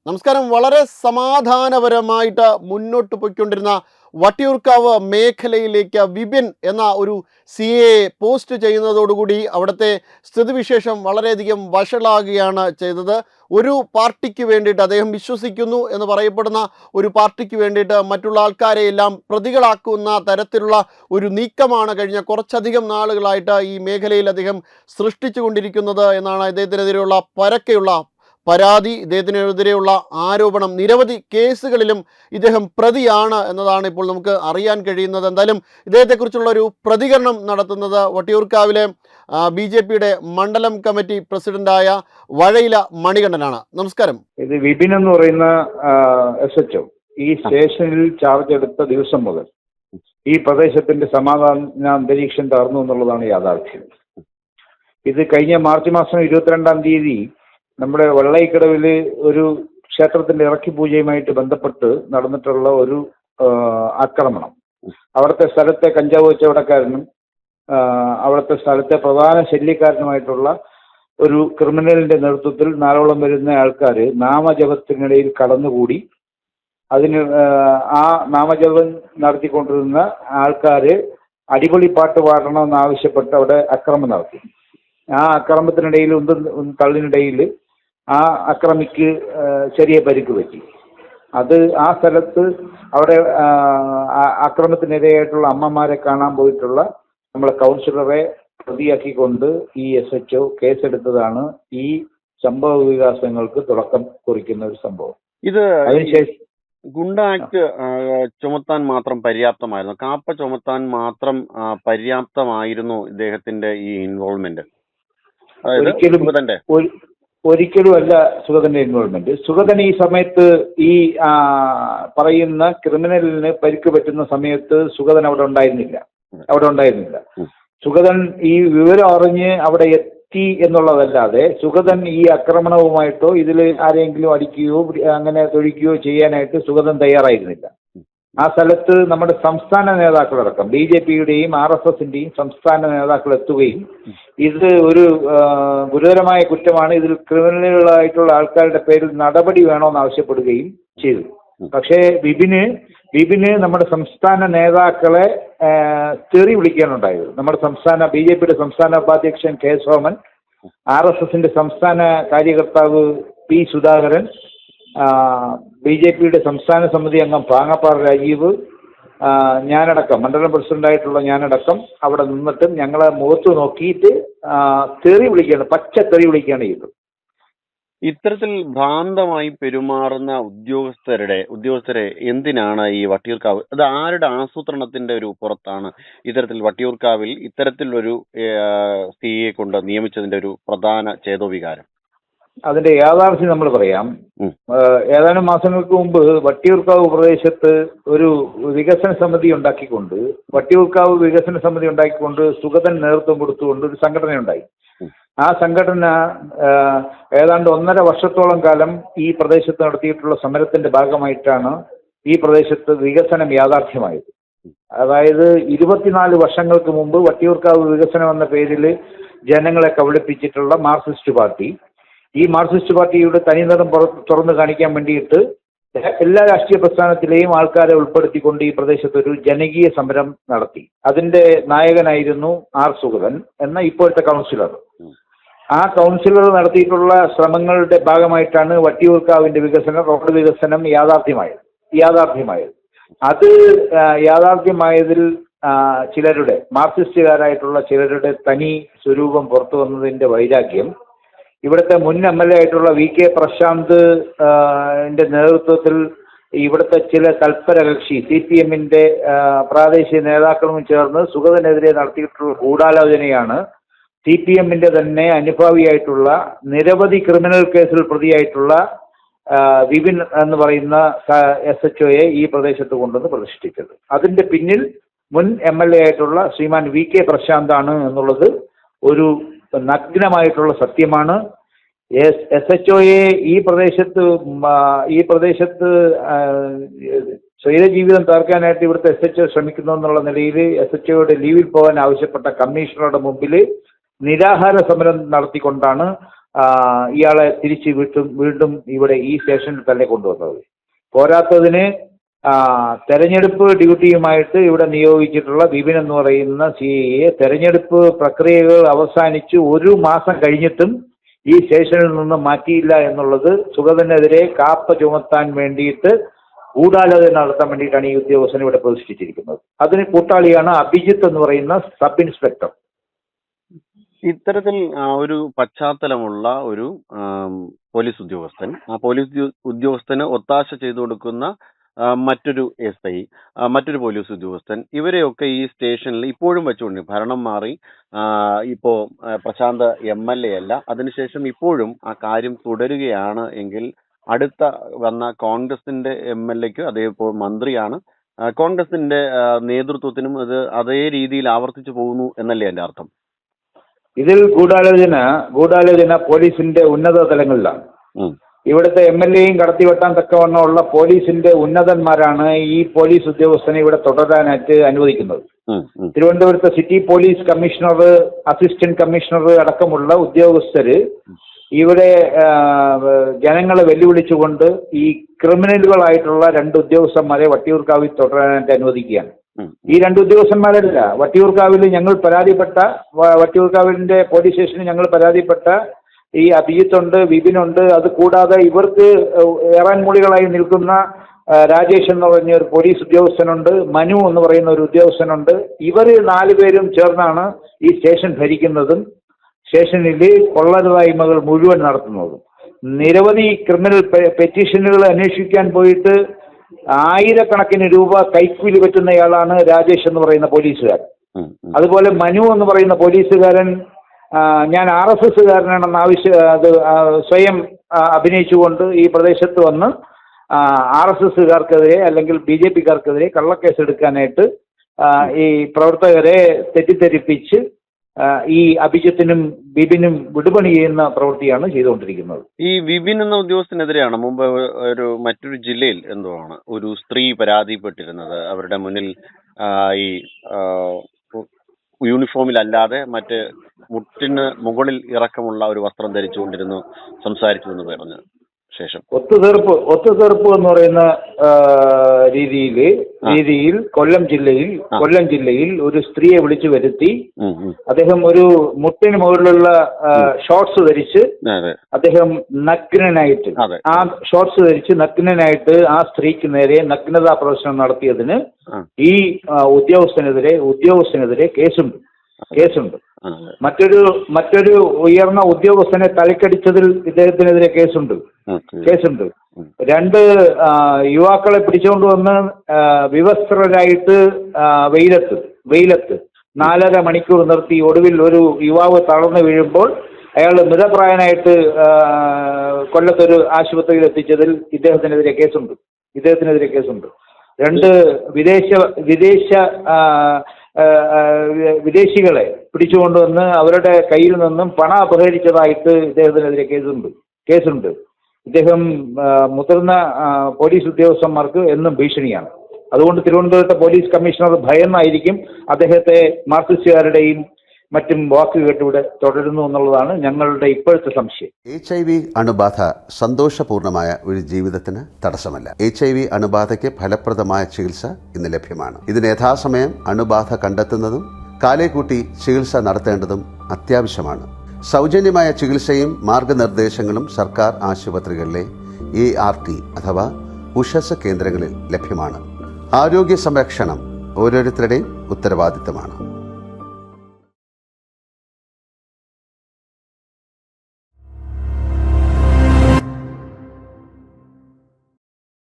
നമസ്കാരം. വളരെ സമാധാനപരമായിട്ട് മുന്നോട്ട് പോയിക്കൊണ്ടിരുന്ന വട്ടിയൂർക്കാവ് മേഖലയിലേക്ക് വിപിൻ എന്ന ഒരു CA പോസ്റ്റ് ചെയ്യുന്നതോടുകൂടി അവിടുത്തെ സ്ഥിതിവിശേഷം വളരെയധികം വഷളാകുകയാണ് ചെയ്തത്. ഒരു പാർട്ടിക്ക് വേണ്ടിയിട്ട്, അദ്ദേഹം വിശ്വസിക്കുന്നു എന്ന് പറയപ്പെടുന്ന ഒരു പാർട്ടിക്ക് വേണ്ടിയിട്ട് മറ്റുള്ള ആൾക്കാരെയെല്ലാം പ്രതികളാക്കുന്ന തരത്തിലുള്ള ഒരു നീക്കമാണ് കഴിഞ്ഞ കുറച്ചധികം നാളുകളായിട്ട് ഈ മേഖലയിൽ അദ്ദേഹം സൃഷ്ടിച്ചു കൊണ്ടിരിക്കുന്നത് എന്നാണ് ഇദ്ദേഹത്തിനെതിരെയുള്ള പരക്കെയുള്ള പരാതി, ഇദ്ദേഹത്തിനെതിരെയുള്ള ആരോപണം. നിരവധി കേസുകളിലും ഇദ്ദേഹം പ്രതിയാണ് എന്നതാണ് ഇപ്പോൾ നമുക്ക് അറിയാൻ കഴിയുന്നത്. എന്തായാലും ഇദ്ദേഹത്തെക്കുറിച്ചുള്ള ഒരു പ്രതികരണം നടത്തുന്നത് വട്ടിയൂർക്കാവിലെ BJPയുടെ മണ്ഡലം കമ്മിറ്റി പ്രസിഡന്റായ വഴയില മണികണ്ഠനാണ്. നമസ്കാരം. ഇത് വിപിൻ എന്ന് പറയുന്ന SHO ഈ സ്റ്റേഷനിൽ ചാർജ് എടുത്ത ദിവസം മുതൽ ഈ പ്രദേശത്തിന്റെ സമാധാന അന്തരീക്ഷം തകർന്നു എന്നുള്ളതാണ് യാഥാർത്ഥ്യം. ഇത് കഴിഞ്ഞ മാർച്ച് മാസം 22-ാം തീയതി നമ്മുടെ വെള്ളൈക്കടവിൽ ഒരു ക്ഷേത്രത്തിന്റെ ഇറക്കി പൂജയുമായിട്ട് ബന്ധപ്പെട്ട് നടന്നിട്ടുള്ള ഒരു ആക്രമണം, അവിടുത്തെ സ്ഥലത്തെ കഞ്ചാവ് കച്ചവടക്കാരനും അവിടുത്തെ സ്ഥലത്തെ പ്രധാന ശല്യക്കാരനുമായിട്ടുള്ള ഒരു ക്രിമിനലിന്റെ നേതൃത്വത്തിൽ 4ഓളം വരുന്ന ആൾക്കാർ നാമജപത്തിനിടയിൽ കടന്നുകൂടി അതിന് ആ നാമജപം നടത്തിക്കൊണ്ടിരുന്ന ആൾക്കാർ അടിപൊളി പാട്ട് പാടണമെന്നാവശ്യപ്പെട്ട് അവിടെ അക്രമം നടത്തി. ആ അക്രമത്തിനിടയിൽ തള്ളിനിടയിൽ ആ അക്രമിക്ക് ചെറിയ പരിക്ക് പറ്റി. അത് ആ സ്ഥലത്ത് അവിടെ അക്രമത്തിനിരയായിട്ടുള്ള അമ്മമാരെ കാണാൻ പോയിട്ടുള്ള നമ്മളെ കൗൺസിലറെ പ്രതിയാക്കിക്കൊണ്ട് ഈ SHO കേസെടുത്തതാണ് ഈ സംഭവ വികാസങ്ങൾക്ക് തുടക്കം കുറിക്കുന്ന ഒരു സംഭവം. ഇത് അതിനുശേഷം ഗുണ്ട ആക്ട് ചുമത്താൻ മാത്രം പര്യാപ്തമായിരുന്നു, കാപ്പ ചുമത്താൻ മാത്രം പര്യാപ്തമായിരുന്നു ഇദ്ദേഹത്തിന്റെ ഈ ഇൻവോൾവ്മെന്റ്? ഒരിക്കലും അല്ല സുഗതന്റെ ഇൻവോൾവ്മെന്റ്. സുഗതൻ ഈ സമയത്ത് ഈ പറയുന്ന ക്രിമിനലിന് പരിക്ക് പറ്റുന്ന സമയത്ത് സുഗതൻ അവിടെ ഉണ്ടായിരുന്നില്ല. സുഗതൻ ഈ വിവരം അറിഞ്ഞ് അവിടെ എത്തി എന്നുള്ളതല്ലാതെ സുഗതൻ ഈ ആക്രമണവുമായിട്ടോ ഇതിൽ ആരെങ്കിലും അടിക്കുകയോ അങ്ങനെ തൊഴിക്കുകയോ ചെയ്യാനായിട്ട് സുഗതൻ തയ്യാറായിരുന്നില്ല. ആ സ്ഥലത്ത് നമ്മുടെ സംസ്ഥാന നേതാക്കളടക്കം BJPയുടെയും RSSന്റെയും സംസ്ഥാന നേതാക്കൾ എത്തുകയും ഇത് ഒരു ഗുരുതരമായ കുറ്റമാണ്, ഇതിൽ ക്രിമിനലുകളായിട്ടുള്ള ആൾക്കാരുടെ പേരിൽ നടപടി വേണമെന്ന് ആവശ്യപ്പെടുകയും ചെയ്തു. പക്ഷേ വിപിന് നമ്മുടെ സംസ്ഥാന നേതാക്കളെ തെറി വിളിക്കാനുണ്ടായത്. നമ്മുടെ BJPയുടെ സംസ്ഥാന ഉപാധ്യക്ഷൻ K. സോമൻ, RSSന്റെ സംസ്ഥാന കാര്യകർത്താവ് P. സുധാകരൻ, BJPയുടെ സംസ്ഥാന സമിതി അംഗം പാങ്ങപ്പാറ രാജീവ്, ഞാനടക്കം മണ്ഡലം പ്രസിഡന്റായിട്ടുള്ള ഞാനടക്കം അവിടെ നിന്നിട്ടും ഞങ്ങളെ മുഖത്ത് നോക്കിയിട്ട് പച്ച തെറി വിളിക്കുകയാണ് ചെയ്തത്. ഇത്തരത്തിൽ ഭ്രാന്തമായി പെരുമാറുന്ന ഉദ്യോഗസ്ഥരെ എന്തിനാണ് ഈ വട്ടിയൂർക്കാവ്, അത് ആരുടെ ആസൂത്രണത്തിന്റെ ഒരു പുറത്താണ് ഇത്തരത്തിൽ വട്ടിയൂർക്കാവിൽ ഇത്തരത്തിലൊരു CA കൊണ്ട് നിയമിച്ചതിന്റെ ഒരു പ്രധാന ചേതോവികാരം? അതിന്റെ യാഥാർത്ഥ്യം നമ്മൾ പറയാം. ഏതാനും മാസങ്ങൾക്ക് മുമ്പ് വട്ടിയൂർക്കാവ് പ്രദേശത്ത് ഒരു വികസന സമിതി ഉണ്ടാക്കിക്കൊണ്ട് സുഗതൻ നേതൃത്വം കൊടുത്തുകൊണ്ട് ഒരു സംഘടനയുണ്ടായി. ആ സംഘടന ഏതാണ്ട് 1.5 വർഷത്തോളം കാലം ഈ പ്രദേശത്ത് നടത്തിയിട്ടുള്ള സമരത്തിന്റെ ഭാഗമായിട്ടാണ് ഈ പ്രദേശത്ത് വികസനം യാഥാർത്ഥ്യമായത്. അതായത് 24 വർഷങ്ങൾക്ക് മുമ്പ് വട്ടിയൂർക്കാവ് വികസനം എന്ന പേരിൽ ജനങ്ങളെ കബളിപ്പിച്ചിട്ടുള്ള മാർക്സിസ്റ്റ് പാർട്ടി, ഈ മാർക്സിസ്റ്റ് പാർട്ടിയുടെ തനിനിറം തുറന്നു കാണിക്കാൻ വേണ്ടിയിട്ട് എല്ലാ രാഷ്ട്രീയ പ്രസ്ഥാനത്തിലെയും ആൾക്കാരെ ഉൾപ്പെടുത്തിക്കൊണ്ട് ഈ പ്രദേശത്ത് ഒരു ജനകീയ സമരം നടത്തി. അതിന്റെ നായകനായിരുന്നു R. സുഗതൻ എന്ന ഇപ്പോഴത്തെ കൗൺസിലർ. ആ കൗൺസിലർ നടത്തിയിട്ടുള്ള ശ്രമങ്ങളുടെ ഭാഗമായിട്ടാണ് വട്ടിയൂർക്കാവിന്റെ റോഡ് വികസനം യാഥാർത്ഥ്യമായത്. അത് യാഥാർത്ഥ്യമായതിൽ ചിലരുടെ മാർക്സിസ്റ്റുകാരായിട്ടുള്ള ചിലരുടെ തനി സ്വരൂപം പുറത്തു വന്നതിന്റെ വൈരാഗ്യം ഇവിടുത്തെ മുൻ MLA ആയിട്ടുള്ള VK പ്രശാന്ത് നേതൃത്വത്തിൽ ഇവിടുത്തെ ചില തൽപര കക്ഷി CPMന്റെ പ്രാദേശിക നേതാക്കളും ചേർന്ന് സുഗതനെതിരെ നടത്തിയിട്ടുള്ള ഗൂഢാലോചനയാണ് CPMന്റെ തന്നെ അനുഭാവിയായിട്ടുള്ള നിരവധി ക്രിമിനൽ കേസിൽ പ്രതിയായിട്ടുള്ള വിപിൻ എന്ന് പറയുന്ന SHOയെ ഈ പ്രദേശത്ത് കൊണ്ടുവന്ന് പ്രതിഷ്ഠിച്ചത്. അതിന്റെ പിന്നിൽ മുൻ MLA ആയിട്ടുള്ള ശ്രീമാൻ VK പ്രശാന്താണ് എന്നുള്ളത് ഒരു നഗ്നമായിട്ടുള്ള സത്യമാണ്. SHOയെ ഈ പ്രദേശത്ത് സ്വൈരജീവിതം തകർക്കാനായിട്ട് ഇവിടുത്തെ SHO ശ്രമിക്കുന്നു എന്നുള്ള നിലയിൽ SHOയുടെ ലീവിൽ പോകാൻ ആവശ്യപ്പെട്ട കമ്മീഷണറുടെ മുമ്പിൽ നിരാഹാര സമരം നടത്തിക്കൊണ്ടാണ് ഇയാളെ തിരിച്ച് വീണ്ടും ഇവിടെ ഈ സ്റ്റേഷനിൽ തന്നെ കൊണ്ടുവന്നത്. പോരാത്തതിന് തെരഞ്ഞെടുപ്പ് ഡ്യൂട്ടിയുമായിട്ട് ഇവിടെ നിയോഗിച്ചിട്ടുള്ള വിപിൻ എന്ന് പറയുന്ന CA തെരഞ്ഞെടുപ്പ് പ്രക്രിയകൾ അവസാനിച്ച് 1 മാസം കഴിഞ്ഞിട്ടും ഈ സ്റ്റേഷനിൽ നിന്ന് മാറ്റിയില്ല എന്നുള്ളത് സുഗതനെതിരെ കാപ്പ ചുമത്താൻ വേണ്ടിയിട്ട് ഗൂഢാലോചന നടത്താൻ വേണ്ടിയിട്ടാണ് ഈ ഉദ്യോഗസ്ഥനെ ഇവിടെ പ്രതിഷ്ഠിച്ചിരിക്കുന്നത്. അതിന് കൂട്ടാളിയാണ് അഭിജിത്ത് എന്ന് പറയുന്ന സബ് ഇൻസ്പെക്ടർ. ഇത്തരത്തിൽ ഒരു പശ്ചാത്തലമുള്ള ഒരു പോലീസ് ഉദ്യോഗസ്ഥൻ, ആ പോലീസ് ഉദ്യോഗസ്ഥന് ഒത്താശ ചെയ്തു കൊടുക്കുന്ന മറ്റൊരു SI, മറ്റൊരു പോലീസ് ഉദ്യോഗസ്ഥൻ, ഇവരെയൊക്കെ ഈ സ്റ്റേഷനിൽ ഇപ്പോഴും വെച്ചുകൊണ്ട് ഭരണം മാറി ഇപ്പോൾ പ്രശാന്ത് MLA അല്ല, അതിനുശേഷം ഇപ്പോഴും ആ കാര്യം തുടരുകയാണ് എങ്കിൽ അടുത്ത വന്ന കോൺഗ്രസിന്റെ MLAക്ക് അതേപോലെ മന്ത്രിയാണ്, കോൺഗ്രസിന്റെ നേതൃത്വത്തിനും ഇത് അതേ രീതിയിൽ ആവർത്തിച്ചു പോകുന്നു എന്നല്ലേ എൻ്റെ അർത്ഥം? ഇതിൽ ഗൂഢാലോചന പോലീസിന്റെ ഉന്നത തലങ്ങളിലാണ്. ഇവിടുത്തെ MLAയും കടത്തിവെട്ടാൻ തക്കവണ്ണമുള്ള പോലീസിന്റെ ഉന്നതന്മാരാണ് ഈ പോലീസ് ഉദ്യോഗസ്ഥനെ ഇവിടെ തുടരാനായിട്ട് അനുവദിക്കുന്നത്. തിരുവനന്തപുരത്തെ city police commissioner, assistant commissioner അടക്കമുള്ള ഉദ്യോഗസ്ഥര് ഇവിടെ ജനങ്ങളെ വെല്ലുവിളിച്ചുകൊണ്ട് ഈ ക്രിമിനലുകളായിട്ടുള്ള 2 ഉദ്യോഗസ്ഥന്മാരെ വട്ടിയൂർക്കാവിൽ തുടരാനായിട്ട് അനുവദിക്കുകയാണ്. ഈ 2 ഉദ്യോഗസ്ഥന്മാരല്ല, വട്ടിയൂർക്കാവിന്റെ പോലീസ് സ്റ്റേഷനിൽ ഞങ്ങൾ പരാതിപ്പെട്ട ഈ അഭിജിത്തുണ്ട്, വിപിനുണ്ട്, അത് കൂടാതെ ഇവർക്ക് ഏറാൻമൂളികളായി നിൽക്കുന്ന രാജേഷ് എന്ന് പറഞ്ഞ ഒരു പോലീസ് ഉദ്യോഗസ്ഥനുണ്ട്, മനു എന്ന് പറയുന്ന ഒരു ഉദ്യോഗസ്ഥനുണ്ട്. ഇവർ 4 പേരും ചേർന്നാണ് ഈ സ്റ്റേഷൻ ഭരിക്കുന്നതും സ്റ്റേഷനിൽ കൊള്ളരുതായ്മകൾ മുഴുവൻ നടത്തുന്നതും. നിരവധി ക്രിമിനൽ പെറ്റീഷനുകൾ അന്വേഷിക്കാൻ പോയിട്ട് 1000 രൂപ കൈക്കൂലി പറ്റുന്നയാളാണ് രാജേഷ് എന്ന് പറയുന്ന പോലീസുകാരൻ. അതുപോലെ മനു എന്ന് പറയുന്ന പോലീസുകാരൻ ഞാൻ RSSകാരനാണെന്ന് സ്വയം അഭിനയിച്ചുകൊണ്ട് ഈ പ്രദേശത്ത് വന്ന് RSSകാർക്കെതിരെ അല്ലെങ്കിൽ BJPക്കാർക്കെതിരെ കള്ളക്കേസ് എടുക്കാനായിട്ട് ഈ പ്രവർത്തകരെ തെറ്റിദ്ധരിപ്പിച്ച് ഈ അഭിജിത്തിനും വിപിനും വിടുപണി ചെയ്യുന്ന പ്രവൃത്തിയാണ് ചെയ്തുകൊണ്ടിരിക്കുന്നത്. ഈ വിപിൻ എന്ന ഉദ്യോഗസ്ഥനെതിരെയാണ് മുമ്പ് മറ്റൊരു ജില്ലയിൽ എന്താണ് ഒരു സ്ത്രീ പരാതിപ്പെട്ടിരുന്നത്. അവരുടെ മുന്നിൽ ഈ യൂണിഫോമിലല്ലാതെ മറ്റ് മുട്ടിന് മുകളിൽ ഇറക്കമുള്ള ഒരു വസ്ത്രം ധരിച്ചുകൊണ്ടിരുന്നു, സംസാരിച്ചു എന്ന് പറഞ്ഞു ശേഷം ഒത്തുതീർപ്പ് എന്ന് പറയുന്ന രീതിയിൽ കൊല്ലം ജില്ലയിൽ ഒരു സ്ത്രീയെ വിളിച്ചു വരുത്തി അദ്ദേഹം ഒരു മുട്ടിന് മുകളിലുള്ള ഷോർട്സ് ധരിച്ച് അദ്ദേഹം നഗ്നനായിട്ട് ആ ഷോർട്സ് ധരിച്ച് നഗ്നനായിട്ട് ആ സ്ത്രീക്ക് നേരെ നഗ്നതാ പ്രദർശനം നടത്തിയതിന് ഈ ഉദ്യോഗസ്ഥനെതിരെ കേസുണ്ട്. മറ്റൊരു ഉയർന്ന ഉദ്യോഗസ്ഥനെ തലക്കടിച്ചതിൽ ഇദ്ദേഹത്തിനെതിരെ കേസുണ്ട്. 2 യുവാക്കളെ പിടിച്ചുകൊണ്ടുവന്ന് വിവസ്ത്രരായിട്ട് വെയിലത്ത് 4.5 മണിക്കൂർ നിർത്തി ഒടുവിൽ ഒരു യുവാവ് തളർന്നു വീഴുമ്പോൾ അയാൾ മൃതപ്രായനായിട്ട് കൊല്ലത്തൊരു ആശുപത്രിയിൽ എത്തിച്ചതിൽ ഇദ്ദേഹത്തിനെതിരെ കേസുണ്ട്. 2 വിദേശികളെ പിടിച്ചുകൊണ്ടുവന്ന് അവരുടെ കയ്യിൽ നിന്നും പണം അപഹരിച്ചതായിട്ട് ഇദ്ദേഹത്തിനെതിരെ കേസുണ്ട്. ഇദ്ദേഹം മുതിർന്ന പോലീസ് ഉദ്യോഗസ്ഥന്മാർക്ക് എന്നും ഭീഷണിയാണ്. അതുകൊണ്ട് തിരുവനന്തപുരത്തെ പോലീസ് കമ്മീഷണർ ഭയന്നായിരിക്കും അദ്ദേഹത്തെ മാർക്സിസ്റ്റുകാരുടെയും മറ്റും വാക്ക് കേട്ടിവിടെ തുടരുന്നു എന്നുള്ളതാണ് ഞങ്ങളുടെ ഇപ്പോഴത്തെ സംശയം. HIV അണുബാധ സന്തോഷപൂർണമായ ഒരു ജീവിതത്തിന് തടസ്സമല്ല. HIV അണുബാധയ്ക്ക് ഫലപ്രദമായ ചികിത്സ ഇന്ന് ലഭ്യമാണ്. ഇതിന് യഥാസമയം അണുബാധ കണ്ടെത്തുന്നതും കാലേക്കൂട്ടി ചികിത്സ നടത്തേണ്ടതും അത്യാവശ്യമാണ്. സൗജന്യമായ ചികിത്സയും മാർഗനിർദ്ദേശങ്ങളും സർക്കാർ ആശുപത്രികളിലെ ART അഥവാ ഉഷസ് കേന്ദ്രങ്ങളിൽ ലഭ്യമാണ്. ആരോഗ്യ സംരക്ഷണം ഓരോരുത്തരുടെയും ഉത്തരവാദിത്തമാണ്.